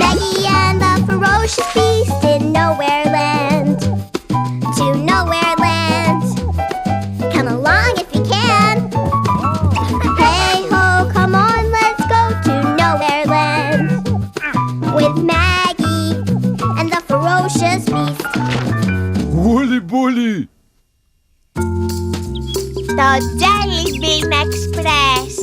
Maggie and the ferocious beast in Nowhere Land. To Nowhere Land. Come along if you can. Hey ho, come on, let's go to Nowhere Land. With Maggie and the ferocious beast. Woolly Bully! Το Jelly Bean Express.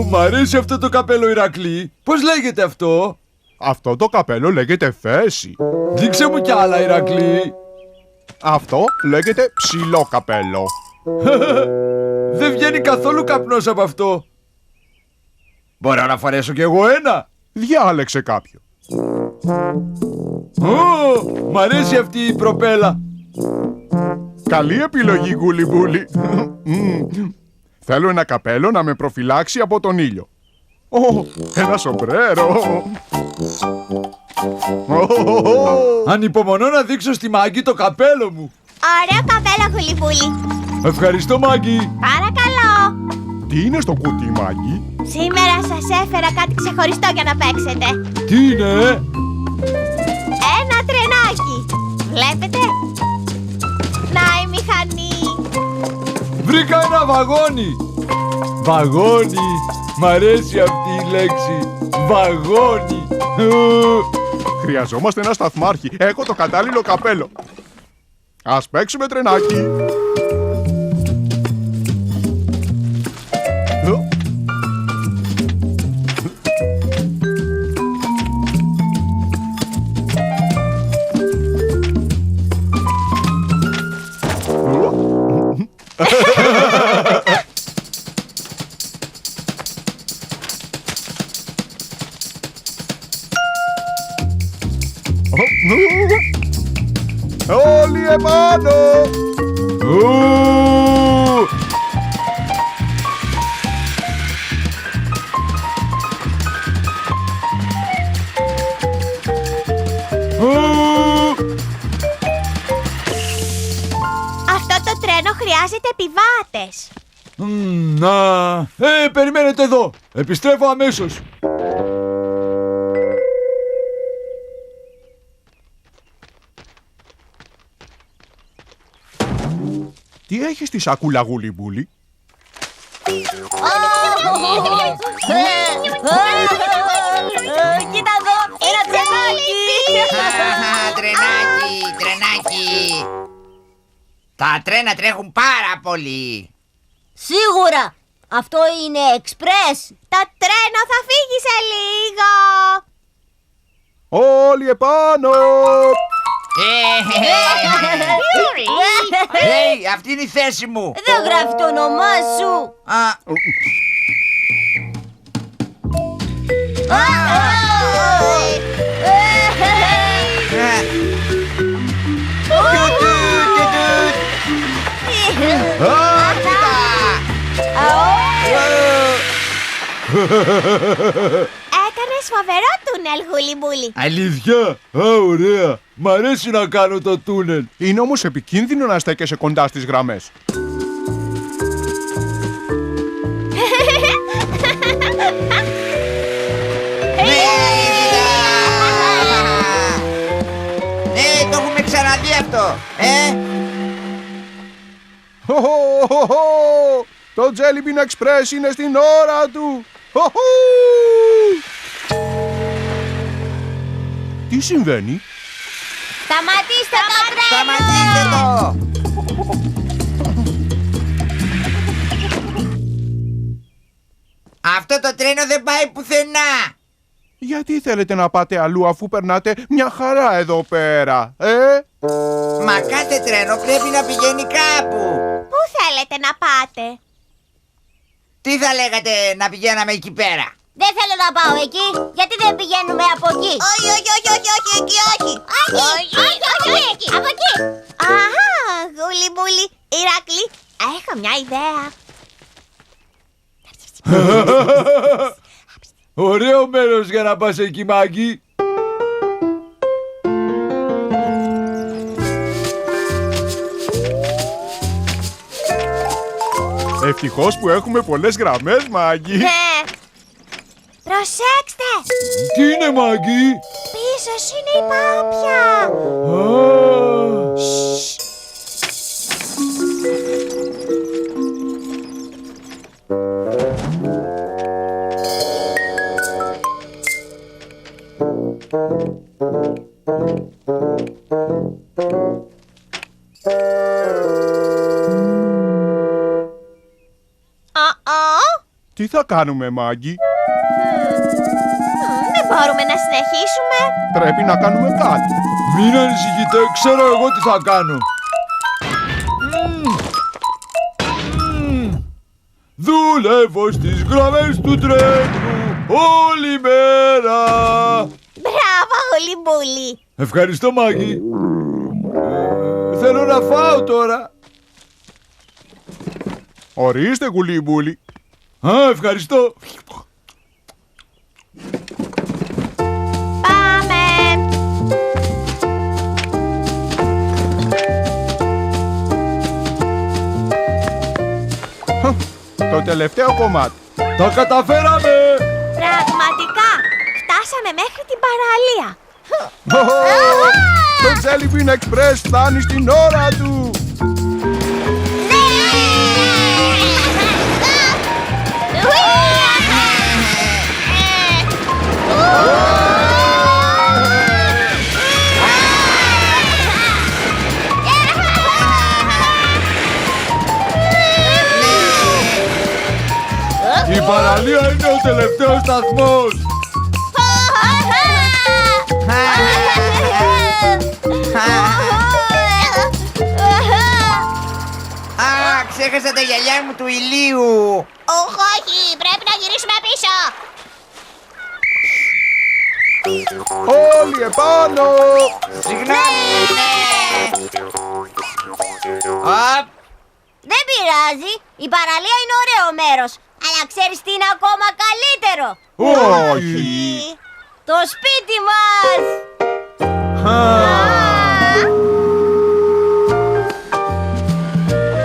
Μ' αρέσει αυτό το καπέλο, Ηρακλή. Πώς λέγεται αυτό? Αυτό το καπέλο λέγεται φέση. Δείξε μου κι άλλα, Ηρακλή. Αυτό λέγεται ψηλό καπέλο. Δεν βγαίνει καθόλου καπνός από αυτό. Μπορώ να φορέσω κι εγώ ένα? Διάλεξε κάποιο. Μ' αρέσει αυτή η προπέλα. Καλή επιλογή, Γουλιμπούλη. Θέλω ένα καπέλο να με προφυλάξει από τον ήλιο. Ένα σομπρέρο. Ανυπομονώ να δείξω στη Μάγκη το καπέλο μου. Ωραίο καπέλο, Γουλιμπούλη. Ευχαριστώ, Μάγκη. Παρακαλώ. Τι είναι στο κουτί, Μάγκη? Σήμερα σας έφερα κάτι ξεχωριστό για να παίξετε. Τι είναι? Ένα τρενάκι. Βλέπετε? Να η μηχανή. Βρήκα ένα βαγόνι. Βαγόνι. Μ' αρέσει αυτή η λέξη. Βαγόνι. Χρειαζόμαστε ένα σταθμάρχη. Έχω το κατάλληλο καπέλο. Ας παίξουμε τρενάκι. Όλοι επάνω! Αυτό το τρένο χρειάζεται επιβάτες. Περιμένετε εδώ. Επιστρέφω αμέσως. Τι έχεις στη σακούλα, Γουλιμπούλη? Κοίτα εδώ, ένα τρενάκι. Τρενάκι. Τα τρένα τρέχουν πάρα πολύ. Σίγουρα! Αυτό είναι εξπρές! Το τρένο θα φύγει σε λίγο. Όλοι επάνω! Αυτή είναι η θέση μου. Δεν γράφει το όνομά σου! Έκανες φοβερό τούνελ, Γουλιμπούλη. Αλήθεια? Ωραία. Μ' αρέσει να κάνω το τούνελ. Είναι όμως επικίνδυνο να στέκεσαι κοντά στις γραμμές. Το έχουμε ξαναδεί αυτό. Το Jelly Bean Express είναι στην ώρα του. Τι συμβαίνει? Σταματήστε το τρένο! Σταματήστε το. Αυτό το τρένο δεν πάει πουθενά. Γιατί θέλετε να πάτε αλλού αφού περνάτε μια χαρά εδώ πέρα, Μα κάθε τρένο πρέπει να πηγαίνει κάπου. Πού θέλετε να πάτε? Τι θα λέγατε να πηγαίναμε εκεί πέρα? Δεν θέλω να πάω εκεί, γιατί δεν πηγαίνουμε από εκεί. Όχι, εκεί όχι. Όχι, εκεί, από εκεί. Αχα, Γουλιμπούλη, Ηρακλή, έχω μια ιδέα. Ωραίο μέρος για να πας εκεί, Μάγκη. Ευτυχώς που έχουμε πολλές γραμμές, Μάγκη. Ναι. Προσέξτε! Τι είναι, Μάγκη? Πίσω σου είναι η πάπια. Α, Τι θα κάνουμε, Μάγκη? Δεν μπορούμε να συνεχίσουμε. Πρέπει να κάνουμε κάτι. μην ανησυχείτε, ξέρω εγώ τι θα κάνω. Δουλεύω στις γραμμές του τρένου όλη μέρα. Μπράβο, Γουλιμπούλη. Ευχαριστώ, Μάγκη. Θέλω να φάω τώρα. Ορίστε, Γουλιμπούλη. Α, ευχαριστώ. Πάμε. Το τελευταίο κομμάτι. Τα καταφέραμε. Πραγματικά, φτάσαμε μέχρι την παραλία. Το Jelly Bean Express φτάνει στην ώρα του. Η παραλία είναι ο τελευταίος σταθμός. Α, ξέχασα τα γυαλιά μου του ηλίου. Όχι, πρέπει να γυρίσουμε πίσω. Όλοι επάνω. Συγγνώμη, ναι. Απ, Δεν πειράζει, η παραλία είναι ωραίο μέρος. Αλλά ξέρεις τι είναι ακόμα καλύτερο? Όχι. Το σπίτι μας!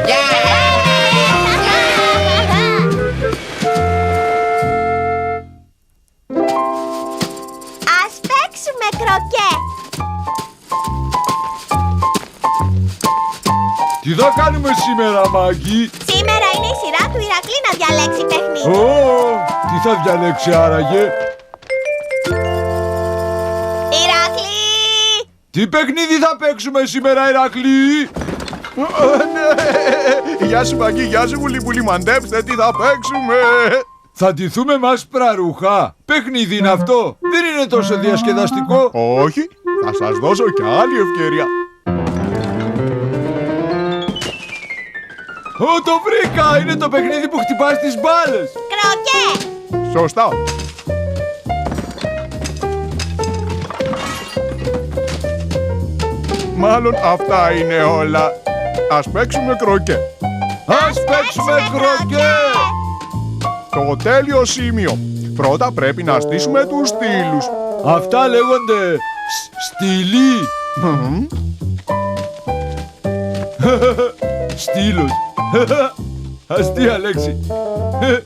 γεια. Ας παίξουμε κροκέ. Τι θα κάνουμε σήμερα, Μάγκη? Σήμερα είναι η σειρά του Ηρακλή να διαλέξει παιχνίδι. Ω, τι θα διαλέξει άραγε? Ηρακλή! Τι παιχνίδι θα παίξουμε σήμερα, Ηρακλή? Ναι. Γεια σου, Μάγκη, γεια σου, Γουλιμπούλη. Μαντέψτε τι θα παίξουμε. Θα ντυθούμε με άσπρα ρούχα. Παιχνίδι είναι αυτό. Δεν είναι τόσο διασκεδαστικό. Όχι, θα σας δώσω κι άλλη ευκαιρία. Ω, το βρήκα! Είναι το παιχνίδι που χτυπάς τις μπάλες. Κροκέ! Σωστά. Μάλλον αυτά είναι όλα. Ας παίξουμε κροκέ. Ας παίξουμε κροκέ! Το τέλειο σημείο. Πρώτα πρέπει να στήσουμε τους στήλους. Αυτά λέγονται στυλί. Στήλος. Αστεία λέξη.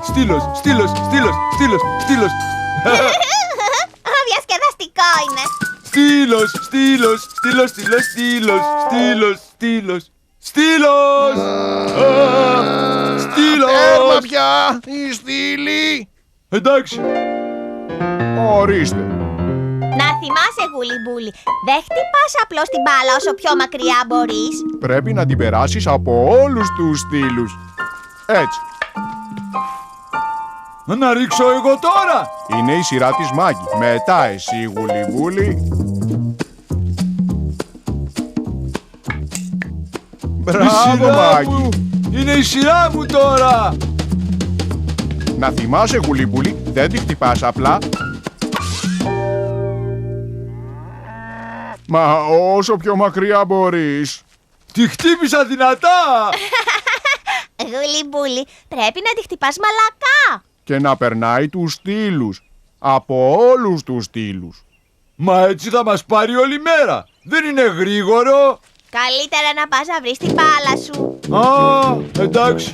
Στήλος, στήλος, στήλος, στήλος, στήλος. Διασκεδαστικό είναι. Στήλος, στήλος, στήλος, στήλος, στήλος, στήλος, στήλος. Στήλος! Τέρμα Στήλος! πια, η στήλη. Εντάξει. Ορίστε. Να θυμάσαι, Γουλιμπούλη, δεν χτυπάς απλώς την μπάλα όσο πιο μακριά μπορείς. Πρέπει να την περάσεις από όλους τους στήλους. Έτσι. Να ρίξω εγώ τώρα. Είναι η σειρά της Μάγκη. Μετά εσύ, Γουλιμπούλη. Η Μπράβο, σειρά Μάγκη. μου. Είναι η σειρά μου τώρα. Να θυμάσαι, Γουλιμπούλη, δεν τη χτυπάς απλά. Μα όσο πιο μακριά μπορείς. Τη χτύπησα δυνατά. Γουλιμπούλη, πρέπει να τη χτυπάς μαλακά. Και να περνάει τους στήλους. Από όλους τους στήλους. Μα έτσι θα μας πάρει όλη μέρα. Δεν είναι γρήγορο. Καλύτερα να πας να βρεις την μπάλα σου. Α, εντάξει.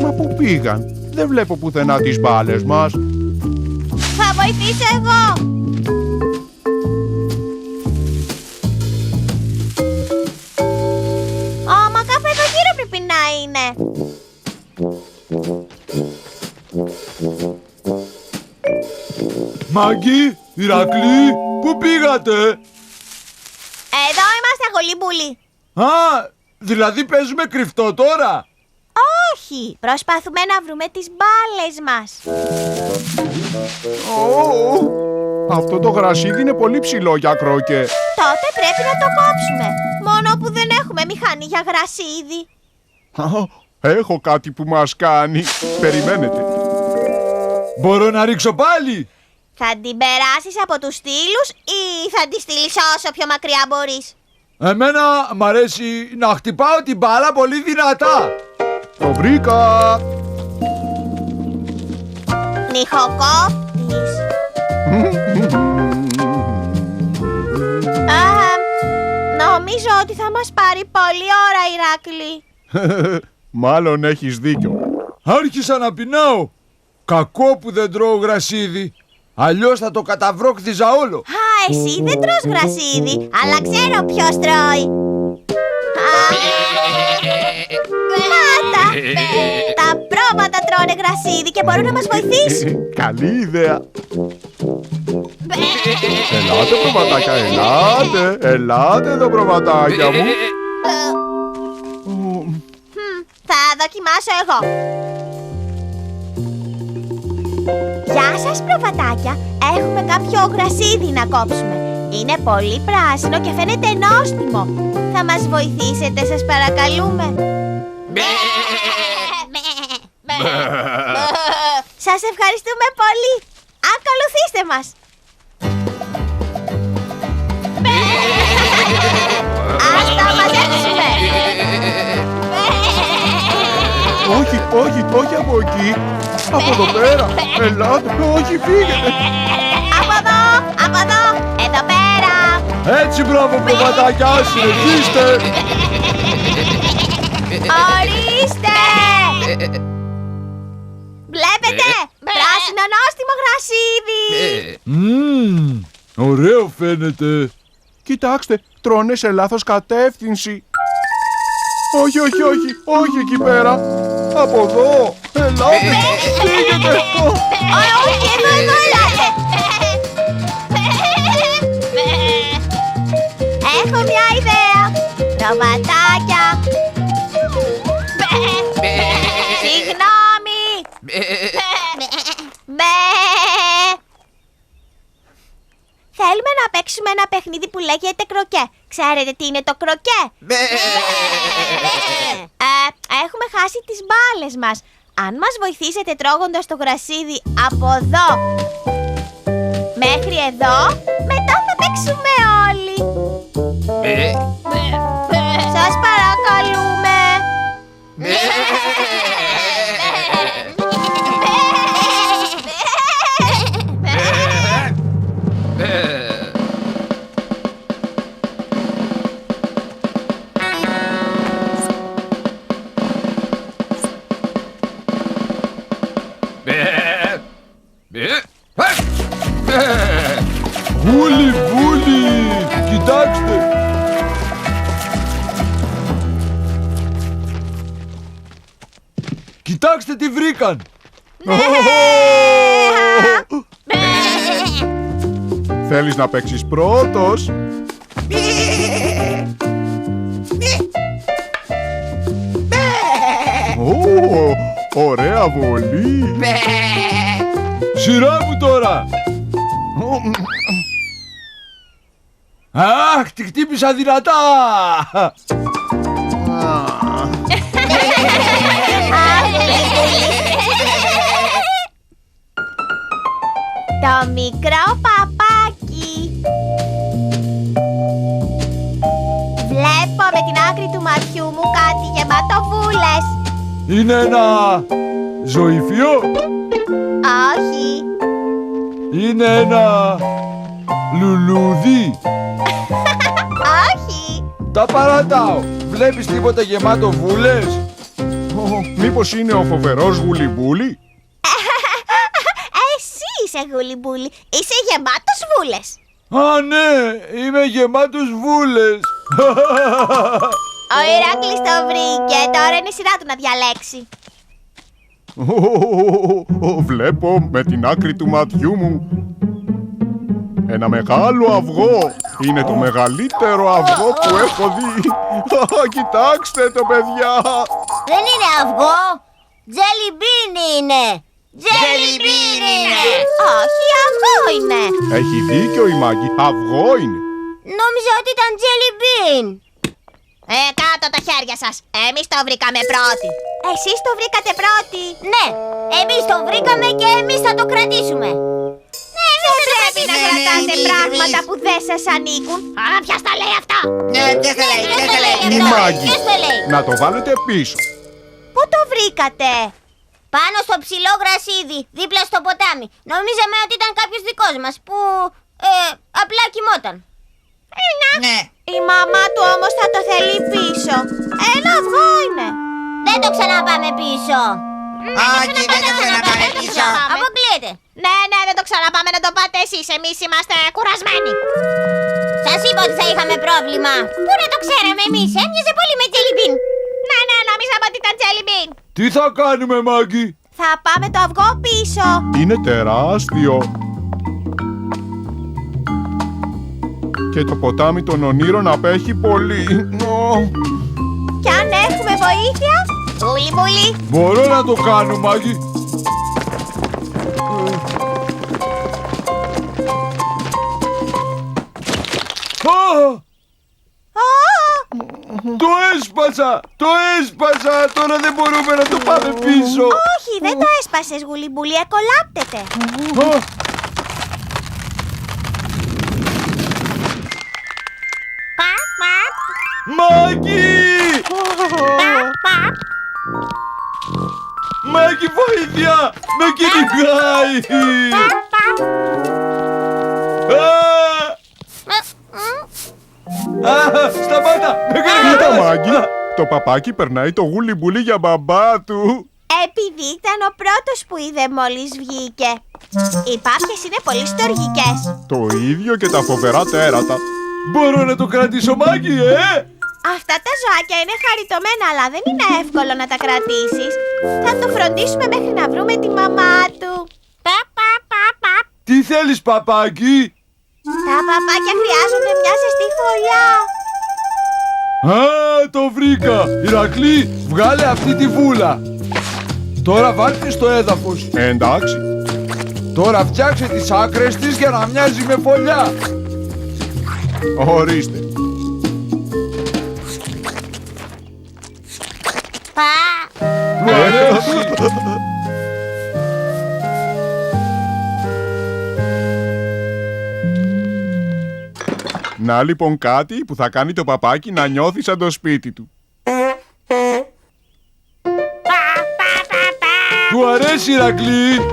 Μα πού πήγαν? Δεν βλέπω πουθενά τις μπάλες μας. Θα βοηθήσω εγώ. Μα κάπου εδώ γύρω πρέπει να είναι. Μάγκη, Ηρακλή, πού πήγατε? Εδώ είμαστε, Γουλίμπουλη. Α, δηλαδή παίζουμε κρυφτό τώρα? Όχι, προσπαθούμε να βρούμε τις μπάλες μας. Αυτό το γρασίδι είναι πολύ ψηλό για κρόκε. Τότε πρέπει να το κόψουμε. Μόνο που δεν έχουμε μηχανή για γρασίδι. Έχω κάτι που μας κάνει. Περιμένετε. Μπορώ να ρίξω πάλι? Θα την περάσεις από τους στήλους ή θα τη στείλεις όσο πιο μακριά μπορείς? Εμένα μ' αρέσει να χτυπάω την μπάλα πολύ δυνατά. Το βρήκα. Νυχοκόπτης. Νομίζω ότι θα μας πάρει πολλή ώρα, Ηράκλη. Μάλλον έχεις δίκιο. Άρχισα να πεινάω. Κακό που δεν τρώω γρασίδι. Αλλιώς θα το καταβρόχθιζα όλο. Εσύ δεν τρως γρασίδι, αλλά ξέρω ποιος τρώει. Μάτα! Τα πρόβατα τρώνε γρασίδι και μπορούν να μας βοηθήσουν. Καλή ιδέα. Ελάτε προβατάκια, ελάτε εδώ προβατάκια μου. Θα δοκιμάσω εγώ. Γεια σας, προβατάκια. Έχουμε κάποιο γρασίδι να κόψουμε. Είναι πολύ πράσινο και φαίνεται νόστιμο. Θα μας βοηθήσετε, σας παρακαλούμε? Σας ευχαριστούμε πολύ. Ακολουθήστε μας. Ας τα μαζέψουμε. Όχι από εκεί. Από εδώ πέρα. Ελάτε, όχι φύγετε. Από εδώ, εδώ πέρα. Έτσι, μπράβο προβατάκια, συνεχίστε. Ορίστε. Βλέπετε, πράσινο νόστιμο γρασίδι. Ωραίο φαίνεται. Κοιτάξτε, τρώνε σε λάθος κατεύθυνση. Όχι εκεί πέρα. Από εδώ. Ελάτε, φύγετε. Όχι, εδώ ελάτε. Έχω μια ιδέα. Προβατάκια. Συγγνώμη. Θέλουμε να παίξουμε ένα παιχνίδι που λέγεται κροκέ. Ξέρετε τι είναι το κροκέ? Έχουμε χάσει τις μπάλες μας. Αν μας βοηθήσετε τρώγοντας το γρασίδι από εδώ μέχρι εδώ, μετά θα παίξουμε όλοι. Σας παρακαλούμε. Βούλι, κοιτάξτε. Κοιτάξτε τι βρήκαν. Θέλεις να παίξεις πρώτος? Ωραία βολή. Σειρά μου τώρα. Αχ, τη χτύπησα δυνατά. Το μικρό παπάκι. Βλέπω με την άκρη του ματιού κάτι γεμάτο βούλες. Είναι ένα ζωήφιο. Όχι. Είναι ένα λουλούδι. Όχι. Τα παρατάω. Βλέπεις τίποτα γεμάτο βούλες? Μήπως είναι ο φοβερός Γουλιμπούλι? Εσύ είσαι γουλιμπούλι. Είσαι γεμάτος βούλες. Α, ναι, είμαι γεμάτος βούλες. Ο Ηράκλης το βρήκε. Τώρα είναι η σειρά του να διαλέξει. Βλέπω με την άκρη του ματιού μου ένα μεγάλο αυγό. Είναι το μεγαλύτερο αυγό που έχω δει. Κοιτάξτε το, παιδιά. Δεν είναι αυγό. Jelly bean είναι. Jelly bean είναι. Όχι, αυγό είναι. Έχει δίκιο η Μάγκη. Αυγό είναι. Νόμιζα ότι ήταν jelly bean. Κάτω τα χέρια σας. Εμείς το βρήκαμε πρώτοι. Εσείς το βρήκατε πρώτοι. Ναι, εμείς το βρήκαμε και εμείς θα το κρατήσουμε. Δεν πρέπει να Ναι, κρατάτε εμείς, πράγματα εμείς. που δεν σας ανήκουν. Α, ποιος τα λέει αυτά? Ναι, ποιος το λέει, ποιος το λέει. Η Μάγκη. Ποιος το λέει? Να το βάλετε πίσω. Πού το βρήκατε? Πάνω στο ψηλό γρασίδι, δίπλα στο ποτάμι. Νομίζαμε ότι ήταν κάποιος δικός μας που απλά κοιμόταν. Ναι. Η μαμά του όμως θα το θέλει πίσω. Ένα αυγό είναι. Δεν το ξαναπάμε πίσω. Όχι, δεν το ξαναπάμε πίσω. Αποκλείεται. Ναι, δεν το ξαναπάμε να το πάτε εσείς. Εμείς είμαστε κουρασμένοι. Σας είπα ότι θα είχαμε πρόβλημα. Πού να το ξέραμε εμείς, έμοιαζε πολύ με jelly bean. Ναι, νομίζαμε ότι ήταν jelly bean. Τι θα κάνουμε, Μάγκη? Θα πάμε το αυγό πίσω. Είναι τεράστιο. Και το ποτάμι των ονείρων απέχει πολύ. Κι αν έχουμε βοήθεια. Γουλιμπούλι. Μπορώ να το κάνω, Μάγκη. Α! Το έσπασα! Το έσπασα! Τώρα δεν μπορούμε να το πάμε πίσω! Όχι, δεν το έσπασες γουλιμπούλι, εκολάπτεται. Α! Μάγκη! Μάγκη, βοήθεια! Με κυνηγάει! Σταμάτα! Με Κοίτα, κυνηγάει! Μάγκη. Το παπάκι περνάει το γουλιμπούλι για μπαμπά του. Επειδή ήταν ο πρώτος που είδε μόλις βγήκε. Οι πάπιες είναι πολύ στοργικές. Το ίδιο και τα φοβερά τέρατα. Μπορώ να το κρατήσω, Μάγκη, Αυτά τα ζωάκια είναι χαριτωμένα, αλλά δεν είναι εύκολο να τα κρατήσεις. Θα το φροντίσουμε μέχρι να βρούμε τη μαμά του. Τι θέλεις, παπάκι? Τα παπάκια χρειάζονται μια ζεστή φωλιά. Α, το βρήκα! Ηρακλή, βγάλε αυτή τη βούλα. Τώρα βάλτε στο έδαφος. Εντάξει. Τώρα φτιάξε τις άκρες της για να μοιάζει με φωλιά. Ορίστε. Του αρέσει. Να λοιπόν κάτι που θα κάνει το παπάκι να νιώθει σαν το σπίτι του. Του αρέσει, Ηρακλή.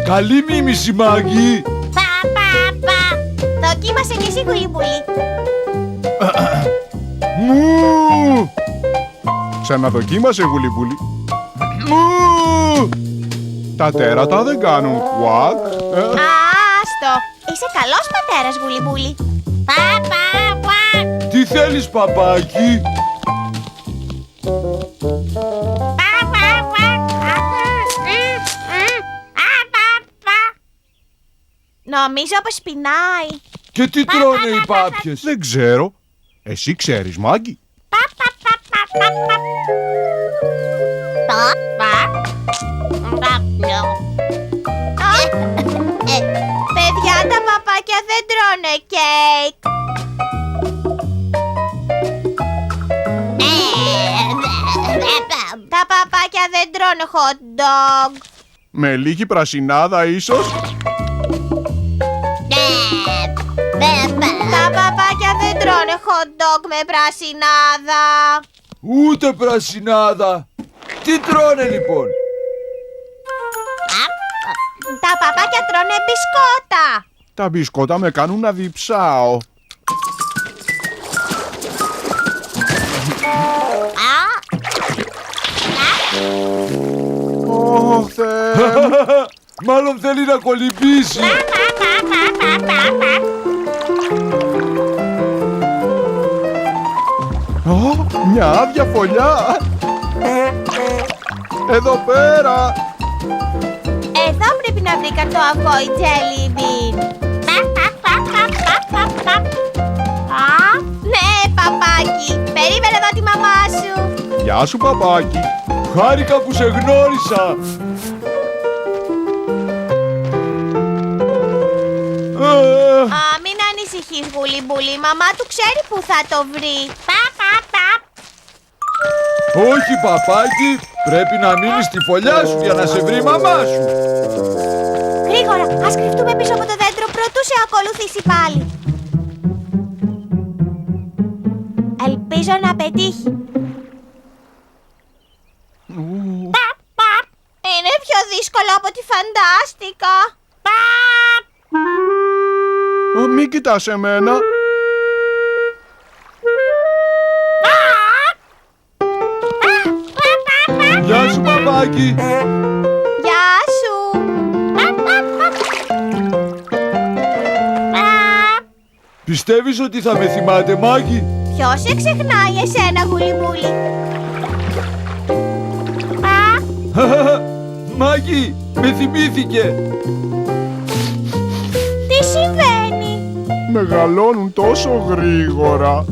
Καλή μίμηση, Μάγκη. Δοκίμασε κι εσύ γουλιμπούλι. Μου! Ξαναδοκίμασε, γουλιμπούλι. Μου! Τα τέρατα δεν κάνουν κουακ. Άστο, είσαι καλός πατέρας γουλιμπούλι. Τι θέλεις, παπάκι? Νομίζω πως πεινάει. Και τι τρώνε οι πάπιες? Δεν ξέρω. Εσύ ξέρεις, Μάγκη. Παιδιά, τα παπάκια δεν τρώνε κέικ. Τα παπάκια δεν τρώνε hot dog. Με λίγη πρασινάδα ίσως. Τα παπάκια δεν τρώνε τρώνε hot dog με πρασινάδα. Ούτε πρασινάδα. Τι τρώνε λοιπόν? Τα παπάκια τρώνε μπισκότα. Τα μπισκότα με κάνουν να διψάω. Ωχ, Θεέ μου. Μάλλον θέλει να κολυμπήσει. Ω, μια άδεια φωλιά. Εδώ πέρα. Εδώ πρέπει να βρήκαν το αυγό η Jelly Bean. Ναι, παπάκι. Περίμενε εδώ τη μαμά σου. Γεια σου, παπάκι. Χάρηκα που σε γνώρισα. Μην ανησυχείς, Γουλιμπούλη. Η μαμά του ξέρει που θα το βρει. Όχι, παπάκι. Πρέπει να μείνεις στη φωλιά σου για να σε βρει η μαμά σου. Γρήγορα, ας κρυφτούμε πίσω από το δέντρο προτού σε ακολουθήσει πάλι. Ελπίζω να πετύχει. Είναι πιο δύσκολο από ό,τι φαντάστηκα. Μην κοιτάς εμένα. Γεια σου, παπάκι. Γεια σου. Πιστεύεις ότι θα με θυμάται, Μάκη? Ποιος σε ξεχνάει εσένα, Γουλιμπούλη? Μάκη, με θυμήθηκε. Τι συμβαίνει? Μεγαλώνουν τόσο γρήγορα.